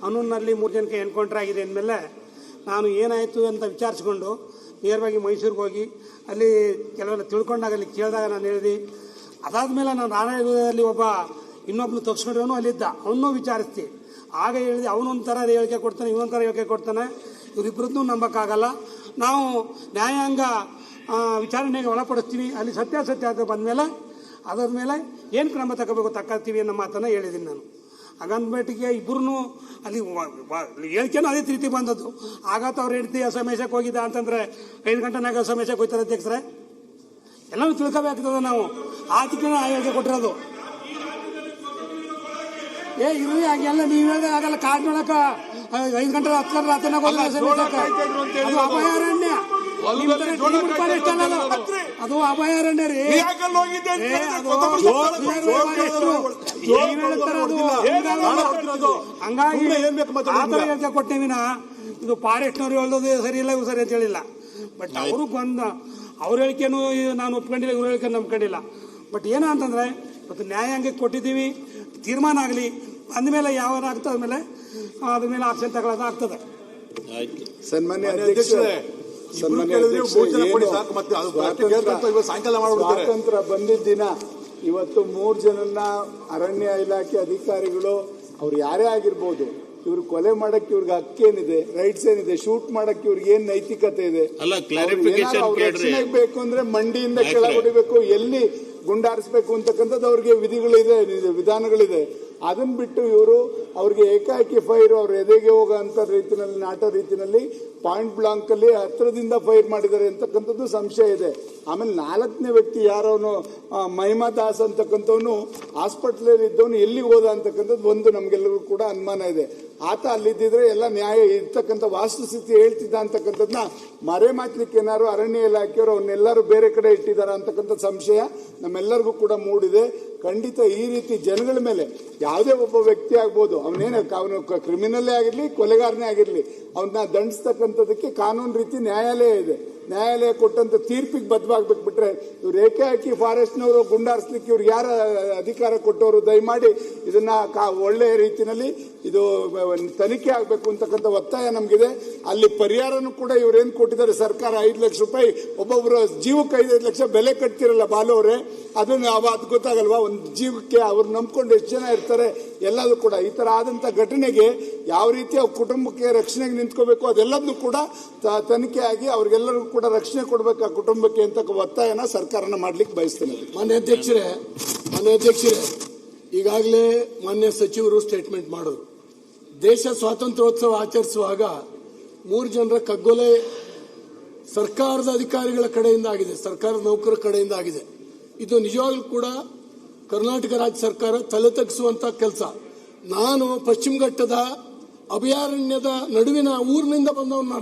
ಅವನಲ್ಲಿ 3 ಜನಕ್ಕೆ ಎನ್ಕೌಂಟರ್ ಆಗಿದೆ ಅಂದಮೇಲೆ ನಾನು ಏನಾಯಿತು ಅಂತ ವಿಚಾರಿಸ್ಕೊಂಡು ನೇರವಾಗಿ ಮೈಸೂರಿಗೆ ಹೋಗಿ ಅಲ್ಲಿ ಕೆಲವೆಲ್ಲ ತಿಳ್ಕೊಂಡಾಗ ಅಲ್ಲಿ ಕೇಳಿದಾಗ ನಾನು ಹೇಳಿದೆ. ಅದಾದಮೇಲೆ ನಾನು ರಾಣಾಯಲ್ಲಿ ಇನ್ನೊಬ್ಬನು ತಪ್ಪಿಸ್ಕೊಂಡ್ರವನು ಅಲ್ಲಿದ್ದ, ಅವನ್ನೂ ವಿಚಾರಿಸ್ತಿ. ಆಗ ಹೇಳಿದೆ ಅವನೊಂಥರ ಹೇಳಿಕೆ ಕೊಡ್ತಾನೆ, ಇವನೊಂಥರ ಹೇಳಿಕೆ ಕೊಡ್ತಾನೆ, ಇವರಿಬ್ಬರದ್ದು ನಂಬಕ್ಕಾಗಲ್ಲ. ನಾವು ನ್ಯಾಯಾಂಗ ವಿಚಾರಣೆಗೆ ಒಳಪಡಿಸ್ತೀವಿ, ಅಲ್ಲಿ ಸತ್ಯಾಸತ್ಯತೆ ಬಂದಮೇಲೆ ಅದಾದ್ಮೇಲೆ ಏನು ಕ್ರಮ ತಗೋತೀವಿ ಅನ್ನೋ ಮಾತನ್ನು ಹೇಳಿದ್ದೀನಿ ನಾನು. ಹಾಗಂದ್ಬಿಟ್ಟಿಗೆ ಇಬ್ಬರೂ ಅಲ್ಲಿ ಹೇಳಿಕೆನೂ ಅದೇ ರೀತಿ ಬಂದದ್ದು. ಆಗತ್ತ ಅವ್ರು ಹೆಂಡತಿ ಅಸಮೇಶಕ್ಕೆ ಹೋಗಿದ್ದ ಅಂತಂದರೆ 5 ಗಂಟೆನಾಗ ಅಸಮೇಶಕ್ಕೆ ಹೋಗ್ತಾರೆ ಅಧ್ಯಕ್ಷರೇ. ಎಲ್ಲನೂ ತಿಳ್ಕೋಬೇಕಾಗ್ತದೆ ನಾವು. ಆಚೆಗೆ ಆ ಹೇಳಿಕೆ ಕೊಟ್ಟಿರೋದು ಇರಲಿ ಹಂಗೆಲ್ಲ ನೀವು ಹೇಳಿದ್ರೆ ಆಗಲ್ಲ. ಕಾಡ್ನೊಳಕ್ಕೆ 5 ಗಂಟೆ 10 ರಾತ್ರಿನಾಗ ಅದು ಅಭಯಾರಣ್ಯ. ಅದು ಅಭಯಾರಣ್ಯ ರೀ. ಹಂಗಾಗಿ ಹೇಳಿಕೆ ಕೊಟ್ಟೇವಿನ ಇದು ಫಾರೆಸ್ಟ್ನವ್ರು ಹೇಳೋದು ಸರಿ ಇಲ್ಲ, ಇವು ಸರಿ ಅಂತ ಹೇಳಿಲ್ಲ. ಬಟ್ ಅವರು ಅವ್ರ ಹೇಳಿಕೆನೂ ನಾನು ಒಪ್ಕೊಂಡಿಲ್ಲ, ಇವ್ರ ಹೇಳಿಕೆ ನಂಬ್ಕೊಂಡಿಲ್ಲ. ಬಟ್ ಏನೋ ಅಂತಂದ್ರೆ ಇವತ್ತು ನ್ಯಾಯಾಂಗಕ್ಕೆ ಕೊಟ್ಟಿದ್ದೀವಿ, ತೀರ್ಮಾನ ಆಗಲಿ, ಅಂದಮೇಲೆ ಯಾವಾಗ ಆಗ್ತದ ಮೇಲೆ ಅದ್ರ ಮೇಲೆ ಆಕ್ಷನ್ ತಗೊಳ್ಳೋದಾಗ್ತದೆ. ಸನ್ಮಾನ್ಯ ಅಧ್ಯಕ್ಷರೇ, ಸ್ವಾತಂತ್ರ್ಯ ಬಂದಿದ್ದ ದಿನ ಇವತ್ತು 3 ಜನನ್ನ ಅರಣ್ಯ ಇಲಾಖೆ ಅಧಿಕಾರಿಗಳು ಅವ್ರು ಯಾರೇ ಆಗಿರ್ಬೋದು, ಇವ್ರು ಕೊಲೆ ಮಾಡಕ್ಕೆ ಇವ್ರಿಗೆ ಹಕ್ಕೇನಿದೆ, ರೈಟ್ಸ್ ಏನಿದೆ, ಶೂಟ್ ಮಾಡಕ್ಕೆ ಇವ್ರಿಗೆ ಏನ್ ನೈತಿಕತೆ ಇದೆ? ರಕ್ಷಣೆ ಬೇಕು ಅಂದ್ರೆ ಮಂಡಿಯಿಂದ ಕೆಳಗೊಡಿಬೇಕು, ಎಲ್ಲಿ ಗುಂಡಾರಿಸಬೇಕು ಅಂತಕ್ಕಂಥದ್ದು ಅವ್ರಿಗೆ ವಿಧಿಗಳಿದೆ, ವಿಧಾನಗಳಿದೆ. ಅದನ್ನ ಬಿಟ್ಟು ಇವರು ಅವ್ರಿಗೆ ಏಕಾಏಕಿ ಫೈರ್ ಅವ್ರ ಎದೆಗೆ ಹೋಗೋ ಅಂತ ರೀತಿಯಲ್ಲಿ ನಾಟ ರೀತಿಯಲ್ಲಿ ಪಾಯಿಂಟ್ ಬ್ಲಾಂಕ್ ಅಲ್ಲಿ ಹತ್ರದಿಂದ ಫೈರ್ ಮಾಡಿದ್ದಾರೆ ಅಂತಕ್ಕಂಥದ್ದು ಸಂಶಯ ಇದೆ. ಆಮೇಲೆ 4ನೇ ವ್ಯಕ್ತಿ ಯಾರವನು ಮಹಿಮಾ ದಾಸ್ ಅಂತಕ್ಕಂಥವನು ಹಾಸ್ಪಿಟಲ್ ಇದ್ದವನು ಎಲ್ಲಿಗೆ ಹೋದ ಅಂತಕ್ಕಂಥದ್ದು ಒಂದು ನಮ್ಗೆಲ್ಲರಿಗೂ ಕೂಡ ಅನುಮಾನ ಇದೆ. ಆತ ಅಲ್ಲಿದ್ದಿದ್ರೆ ಎಲ್ಲ ನ್ಯಾಯ ಇರ್ತಕ್ಕಂಥ ವಾಸ್ತುಸ್ಥಿತಿ ಹೇಳ್ತಿದ್ದ ಅಂತಕ್ಕಂಥದ್ದನ್ನ ಮರೆಮಾಚಲಿಕ್ಕೆ ಏನಾರು ಅರಣ್ಯ ಇಲಾಖೆಯವರು ಅವನ್ನೆಲ್ಲರೂ ಬೇರೆ ಕಡೆ ಇಟ್ಟಿದ್ದಾರೆ ಅಂತಕ್ಕಂಥ ಸಂಶಯ ನಮ್ಮೆಲ್ಲರಿಗೂ ಕೂಡ ಮೂಡಿದೆ. ಖಂಡಿತ ಈ ರೀತಿ ಜನಗಳ ಮೇಲೆ ಯಾವುದೇ ಒಬ್ಬ ವ್ಯಕ್ತಿ ಆಗ್ಬೋದು, ಅವನು ಕ್ರಿಮಿನಲ್ಲೇ ಆಗಿರ್ಲಿ, ಕೊಲೆಗಾರನೇ ಆಗಿರ್ಲಿ, ಅವನ್ನ ದಂಡಿಸ್ತಕ್ಕಂಥದಕ್ಕೆ ಕಾನೂನು ರೀತಿ ನ್ಯಾಯಾಲಯ ಇದೆ. ನ್ಯಾಯಾಲಯ ಕೊಟ್ಟಂತ ತೀರ್ಪಿಗೆ ಬದ್ಧವಾಗ್ಬೇಕು. ಬಿಟ್ರೆ ಇವ್ರು ಏಕಾಏಕಿ ಫಾರೆಸ್ಟ್ನವರು ಗುಂಡಾರಿಸ್ಲಿಕ್ಕೆ ಇವ್ರಿಗೆ ಯಾರ ಅಧಿಕಾರ ಕೊಟ್ಟವರು ದಯಮಾಡಿ ಇದನ್ನ ಒಳ್ಳೆಯ ರೀತಿಯಲ್ಲಿ ಇದು ತನಿಖೆ ಆಗಬೇಕು ಅಂತಕ್ಕಂಥ ಒತ್ತಾಯ ನಮಗಿದೆ. ಅಲ್ಲಿ ಪರಿಹಾರನೂ ಕೂಡ ಇವ್ರೇನು ಕೊಟ್ಟಿದ್ದಾರೆ ಸರ್ಕಾರ, 5 ಲಕ್ಷ ರೂಪಾಯಿ ಒಬ್ಬೊಬ್ಬರು ಜೀವಕ್ಕೆ 5 ಲಕ್ಷ ಬೆಲೆ ಕಟ್ತಿರಲ್ಲ ಬಾಲವರೇ, ಅದನ್ನು ಅದು ಗೊತ್ತಾಗಲ್ವಾ? ಒಂದು ಜೀವಕ್ಕೆ ಅವ್ರು ನಂಬ್ಕೊಂಡು ಎಷ್ಟು ಜನ ಇರ್ತಾರೆ ಎಲ್ಲದೂ ಕೂಡ. ಈ ತರ ಆದಂತ ಘಟನೆಗೆ ಯಾವ ರೀತಿ ಅವ್ರ ಕುಟುಂಬಕ್ಕೆ ರಕ್ಷಣೆಗೆ ನಿಂತ್ಕೋಬೇಕು ಅದೆಲ್ಲದನ್ನು ಕೂಡ ತನಿಖೆ ಆಗಿ ಅವ್ರಿಗೆಲ್ಲರಿಗೂ ಕೂಡ ರಕ್ಷಣೆ ಕೊಡಬೇಕು ಆ ಕುಟುಂಬಕ್ಕೆ ಅಂತ ಒತ್ತಾಯನ ಸರ್ಕಾರನ ಮಾಡ್ಲಿಕ್ಕೆ ಬಯಸ್ತೇನೆ. ಮಾನ್ಯ ಅಧ್ಯಕ್ಷರೇ, ಈಗಾಗಲೇ ಮಾನ್ಯ ಸಚಿವರು ಸ್ಟೇಟ್ಮೆಂಟ್ ಮಾಡೋದು, ದೇಶ ಸ್ವಾತಂತ್ರ್ಯೋತ್ಸವ ಆಚರಿಸುವಾಗ 3 ಜನರ ಕಗ್ಗೊಲೆ ಸರ್ಕಾರದ ಅಧಿಕಾರಿಗಳ ಕಡೆಯಿಂದ ಆಗಿದೆ, ಸರ್ಕಾರದ ನೌಕರರ ಕಡೆಯಿಂದ ಆಗಿದೆ. ಇದು ನಿಜವಾಗ್ಲೂ ಕೂಡ ಕರ್ನಾಟಕ ರಾಜ್ಯ ಸರ್ಕಾರ ತಲೆ ತಗ್ಗಿಸುವಂತ ಕೆಲಸ. ನಾನು ಪಶ್ಚಿಮ ಘಟ್ಟದ ಅಭಯಾರಣ್ಯದ ನಡುವಿನ ಊರಿನಿಂದ ಬಂದವನು.